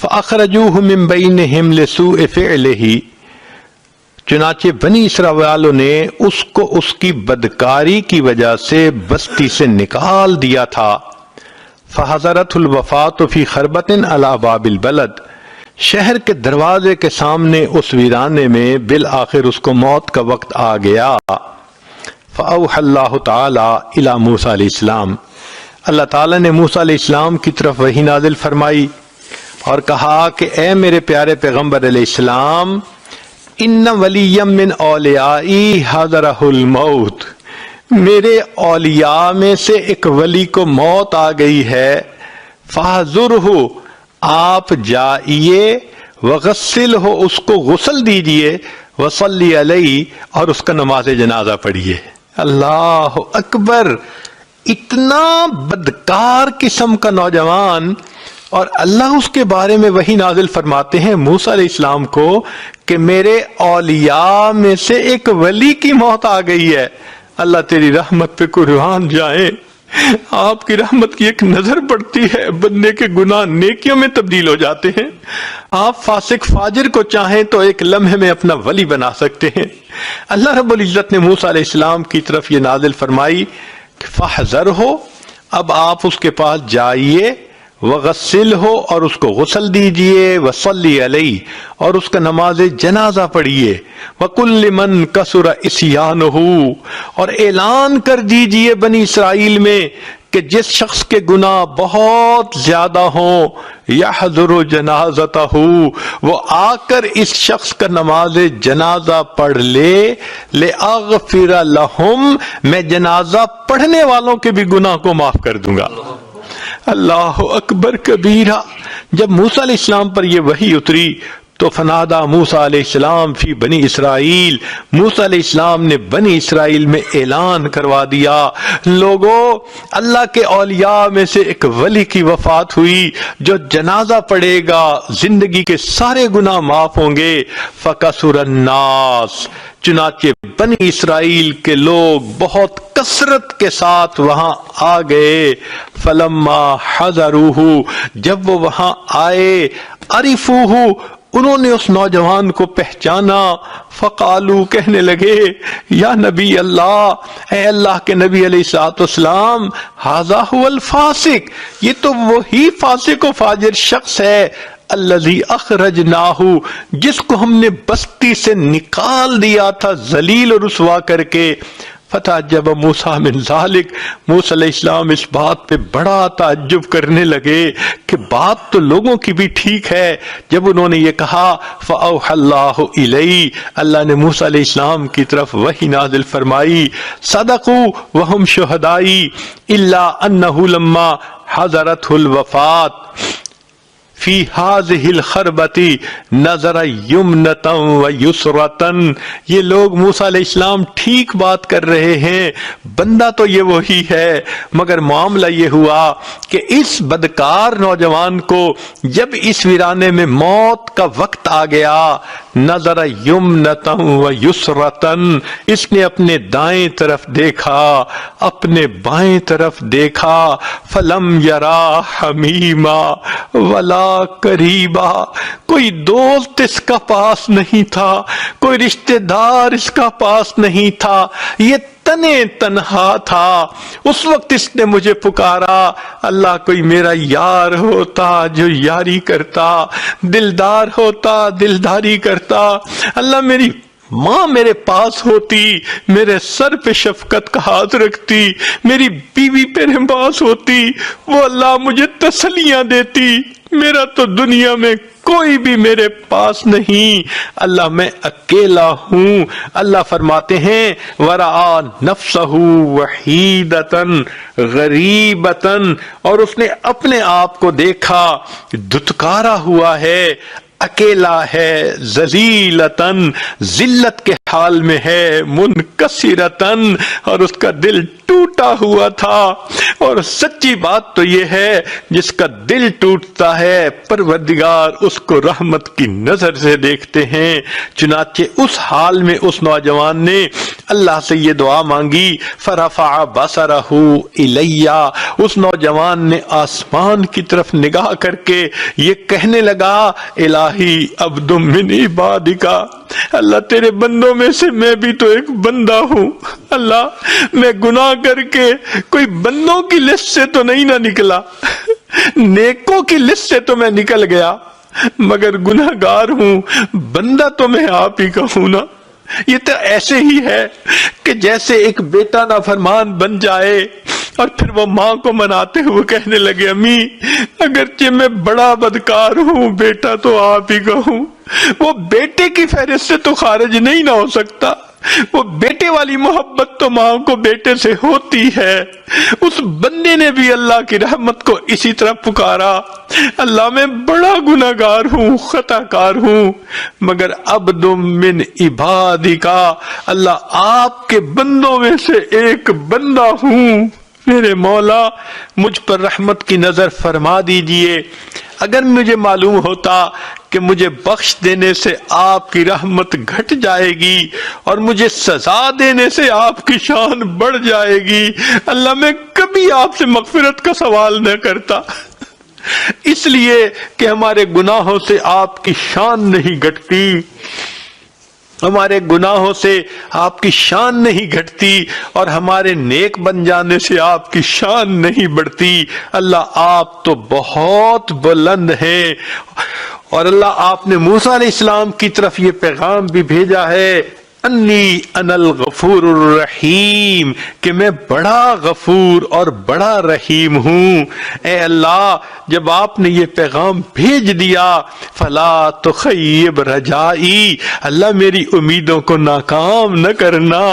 فاخرجوہ من بینہم لسوء فعلہ، چنانچہ بنی اسرائیل والوں نے اس کو اس کی بدکاری کی وجہ سے بستی سے نکال دیا تھا، فحضرت الوفات فی خربۃ علی باب البلد، شہر کے دروازے کے سامنے اس ویرانے میں بالآخر اس کو موت کا وقت آ گیا۔ فأوحى اللہ تعالی الی موسیٰ علیہ السلام، اللہ تعالیٰ نے موسیٰ علیہ السلام کی طرف وحی نازل فرمائی اور کہا کہ اے میرے پیارے پیغمبر علیہ السلام، ان ولی من اولیائی حضرہ الموت، میرے اولیاء میں سے ایک ولی کو موت آ گئی ہے، فاحذرہ، آپ جائیے، وغسلہ، اس کو غسل دیجئے، وصلی علیہ، اور اس کا نماز جنازہ پڑھیے۔ اللہ اکبر، اتنا بدکار قسم کا نوجوان، اور اللہ اس کے بارے میں وحی نازل فرماتے ہیں موسیٰ علیہ السلام کو کہ میرے اولیاء میں سے ایک ولی کی موت آ گئی ہے۔ اللہ تیری رحمت پہ قربان جائیں، آپ کی رحمت کی ایک نظر پڑتی ہے، بندے کے گناہ نیکیوں میں تبدیل ہو جاتے ہیں۔ آپ فاسق فاجر کو چاہیں تو ایک لمحے میں اپنا ولی بنا سکتے ہیں۔ اللہ رب العزت نے موسیٰ علیہ السلام کی طرف یہ نازل فرمائی کہ فاحذرہ، اب آپ اس کے پاس جائیے، وغسلہ، اور اس کو غسل دیجئے، وصلی علیہ، اور اس کا نماز جنازہ پڑھیے، وَقُلْ لِمَنْ كَثُرَ عِصْيَانُهُ، اور اعلان کر دیجئے بنی اسرائیل میں کہ جس شخص کے گناہ بہت زیادہ ہوں، یحضر جنازتہ، وہ آ کر اس شخص کا نماز جنازہ پڑھ لے، لِأَغْفِرَ لَهُمْ، میں جنازہ پڑھنے والوں کے بھی گناہ کو معاف کر دوں گا۔ اللہ اکبر کبیرہ۔ جب موسیٰ علیہ السلام پر یہ وحی اتری تو فنادا موسیٰ علیہ السلام فی بنی اسرائیل، موسیٰ علیہ السلام نے بنی اسرائیل میں اعلان کروا دیا، لوگو، اللہ کے اولیاء میں سے ایک ولی کی وفات ہوئی، جو جنازہ پڑے گا زندگی کے سارے گناہ معاف ہوں گے۔ فَكَثُرَ النَّاسِ، چنانچہ بنی اسرائیل کے لوگ بہت کثرت کے ساتھ وہاں آ گئے۔ فَلَمَّا حَضَرُوهُ، جب وہ وہاں آئے، عَرِفُوهُ، انہوں نے اس نوجوان کو پہچانا، فقالو، کہنے لگے، یا نبی اللہ، اے اللہ کے نبی علیہ الصلوۃ والسلام، ھذا ھو الفاسق، یہ تو وہی فاسق و فاجر شخص ہے، الذی اخرجناہ، جس کو ہم نے بستی سے نکال دیا تھا ذلیل و رسوا کر کے۔ فتعجب موسیٰ من ذالک، موسیٰ علیہ السلام اس بات پہ بڑا تعجب کرنے لگے کہ بات تو لوگوں کی بھی ٹھیک ہے۔ جب انہوں نے یہ کہا، فأوحى اللہ الیہ، اللہ نے موسیٰ علیہ السلام کی طرف وحی نازل فرمائی، صدقوا وہم شہدائی، الا انہ لما حضرتہ الوفات فی ہذہ الخربۃ نظر یمنۃ و یسرۃ، یہ لوگ موسیٰ علیہ السلام ٹھیک بات کر رہے ہیں، بندہ تو یہ وہی ہے، مگر معاملہ یہ ہوا کہ اس بدکار نوجوان کو جب اس ویرانے میں موت کا وقت آ گیا، نظر یمنۃ و یسرۃ، اس نے اپنے دائیں طرف دیکھا، اپنے بائیں طرف دیکھا، فلم یرا حمیما ولا قریبا، کوئی دوست اس کا پاس نہیں تھا، کوئی رشتہ دار اس کا پاس نہیں تھا، یہ تنے تنہا تھا۔ اس وقت اس نے مجھے پکارا، اللہ کوئی میرا یار ہوتا جو یاری کرتا، دلدار ہوتا دلداری کرتا، اللہ میری ماں میرے پاس ہوتی، میرے سر پہ شفقت کا ہاتھ رکھتی، میری بیوی میرے پاس ہوتی، وہ اللہ مجھے تسلیاں دیتی، میرا تو دنیا میں کوئی بھی میرے پاس نہیں، اللہ میں اکیلا ہوں۔ اللہ فرماتے ہیں، وَرَآ نَفْسَهُ وَحِيدَةً غَرِيبَةً، اور اس نے اپنے آپ کو دیکھا دھتکارا ہوا ہے، اکیلا ہے، ذلیلتاً، ذلت کے حال میں ہے منکسرتن، اور اس کا دل ٹوٹا ہوا تھا۔ اور سچی بات تو یہ ہے جس کا دل ٹوٹتا ہے پروردگار اس کو رحمت کی نظر سے دیکھتے ہیں۔ چنانچہ اس حال میں اس نوجوان نے اللہ سے یہ دعا مانگی، فرفع بصرہ الیہ، اس نوجوان نے آسمان کی طرف نگاہ کر کے یہ کہنے لگا، الہی عبد من عبادک، اللہ تیرے بندوں میں سے میں بھی تو ایک بندہ ہوں، اللہ میں گناہ کر کے کوئی بندوں کی لسٹ سے تو نہیں نہ نکلا، نیکوں کی لسٹ سے تو میں نکل گیا، مگر گناہگار ہوں، بندہ تو میں آپ ہی کا ہوں نا۔ یہ تو ایسے ہی ہے کہ جیسے ایک بیٹا نافرمان بن جائے اور پھر وہ ماں کو مناتے ہوئے کہنے لگے، امی اگرچہ میں بڑا بدکار ہوں، بیٹا تو آپ ہی کا ہوں۔ وہ بیٹے کی فہرست سے تو خارج نہیں نہ ہو سکتا، وہ بیٹے والی محبت تو ماں کو بیٹے سے ہوتی ہے۔ اس بندے نے بھی اللہ کی رحمت کو اسی طرح پکارا، اللہ میں بڑا گناہگار ہوں، خطا کار ہوں، مگر عبد من عبادک، اللہ آپ کے بندوں میں سے ایک بندہ ہوں، میرے مولا مجھ پر رحمت کی نظر فرما دیجئے۔ اگر مجھے معلوم ہوتا کہ مجھے بخش دینے سے آپ کی رحمت گھٹ جائے گی اور مجھے سزا دینے سے آپ کی شان بڑھ جائے گی، اللہ میں کبھی آپ سے مغفرت کا سوال نہ کرتا، اس لیے کہ ہمارے گناہوں سے آپ کی شان نہیں گھٹتی، ہمارے گناہوں سے آپ کی شان نہیں گھٹتی، اور ہمارے نیک بن جانے سے آپ کی شان نہیں بڑھتی۔ اللہ آپ تو بہت بلند ہیں، اور اللہ آپ نے موسیٰ علیہ السلام کی طرف یہ پیغام بھی بھیجا ہے، انی انا الغفور الرحیم، کہ میں بڑا غفور اور بڑا رحیم ہوں۔ اے اللہ جب آپ نے یہ پیغام بھیج دیا، فلا تخیب رجائی، اللہ میری امیدوں کو ناکام نہ کرنا۔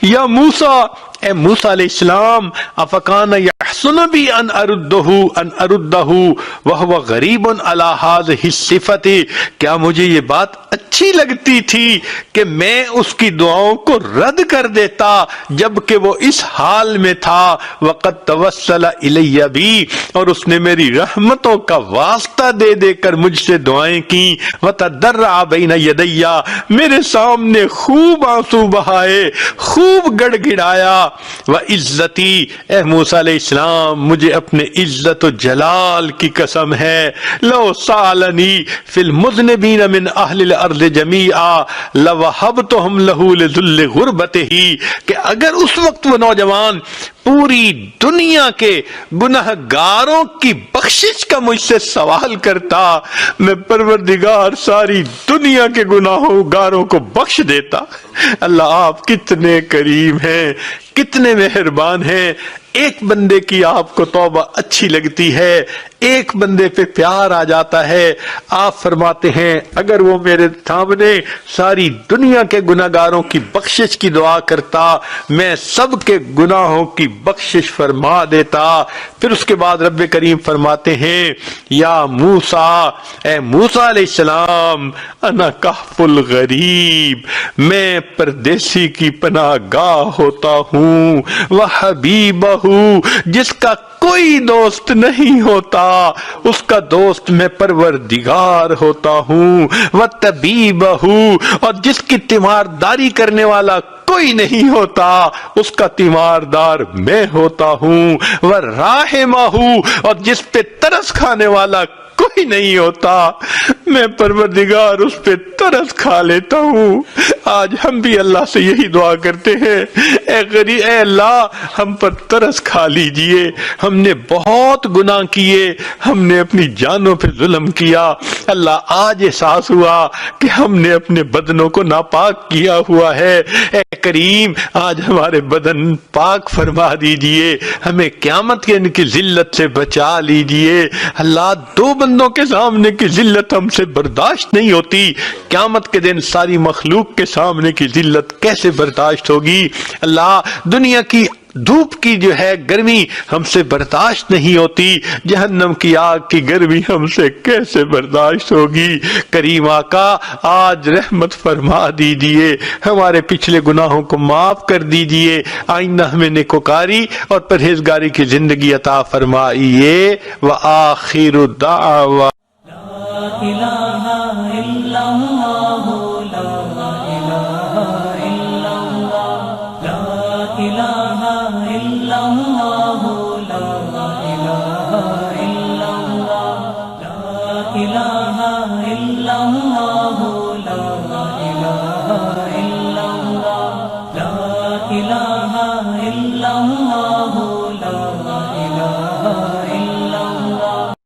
یا موسیٰ، اے موسیٰ علیہ السلام، افکان یحسن بی ان اردہ وہو غریب علی ہذہ الصفۃ، کیا مجھے یہ بات اچھی لگتی تھی کہ میں اس کی دعاؤں کو رد کر دیتا جبکہ وہ اس حال میں تھا، وقد توسل الی بی، اور اس نے میری رحمتوں کا واسطہ دے دے کر مجھ سے دعائیں کی، وتضرع بین یدی، میرے سامنے خوب آنسو بہائے، خوب گڑ گڑایا، وعزتی، اے موسیٰ علیہ السلام مجھے اپنے عزت و جلال کی قسم ہے، لو سالنی فی المذنبین من اہل الارض جمیعا لوہبتہم لہ لذل غربتہ، کہ اگر اس وقت وہ نوجوان پوری دنیا کے گناہگاروں کی بخشش کا مجھ سے سوال کرتا، میں پروردگار ساری دنیا کے گناہگاروں کو بخش دیتا۔ اللہ آپ کتنے کریم ہیں، کتنے مہربان ہیں۔ ایک بندے کی آپ کو توبہ اچھی لگتی ہے، ایک بندے پہ پیار آ جاتا ہے، آپ فرماتے ہیں اگر وہ میرے سامنے ساری دنیا کے گناہگاروں کی بخشش کی دعا کرتا، میں سب کے گناہوں کی بخشش فرما دیتا۔ پھر اس کے بعد رب کریم فرماتے ہیں، یا موسیٰ، اے موسیٰ علیہ السلام، انا کہف الغریب، میں پردیسی کی پناہ گاہ ہوتا ہوں، وحبیبہ، جس کا کوئی دوست نہیں ہوتا اس کا دوست میں پروردگار ہوتا ہوں، وطبیبہ، اور جس کی تیمارداری کرنے والا کوئی نہیں ہوتا اس کا تیماردار میں ہوتا ہوں، وراحمہ، اور جس پہ ترس کھانے والا کوئی نہیں ہوتا میں پروردگار اس پہ ترس کھا لیتا ہوں۔ آج ہم بھی اللہ سے یہی دعا کرتے ہیں، اے اللہ ہم پر ترس کھا لیجئے، ہم نے بہت گناہ کیے، ہم نے اپنی جانوں پہ ظلم کیا، اللہ آج احساس ہوا کہ ہم نے اپنے بدنوں کو ناپاک کیا ہوا ہے، اے کریم آج ہمارے بدن پاک فرما دیجئے، ہمیں قیامت کے ان کی ذلت سے بچا لیجئے۔ اللہ دو بندوں کے سامنے کی ذلت ہم سے برداشت نہیں ہوتی، قیامت کے دن ساری مخلوق کے سامنے کی ذلت کیسے برداشت ہوگی؟ اللہ دنیا کی دھوپ کی جو ہے گرمی ہم سے برداشت نہیں ہوتی، جہنم کی آگ کی گرمی ہم سے کیسے برداشت ہوگی؟ کریم آقا آج رحمت فرما دیجئے، ہمارے پچھلے گناہوں کو معاف کر دیجئے، آئندہ ہمیں نیکوکاری اور پرہیزگاری کی زندگی عطا فرمائیے۔ وآخر دعوا لا الہ الا اللہ لا الہ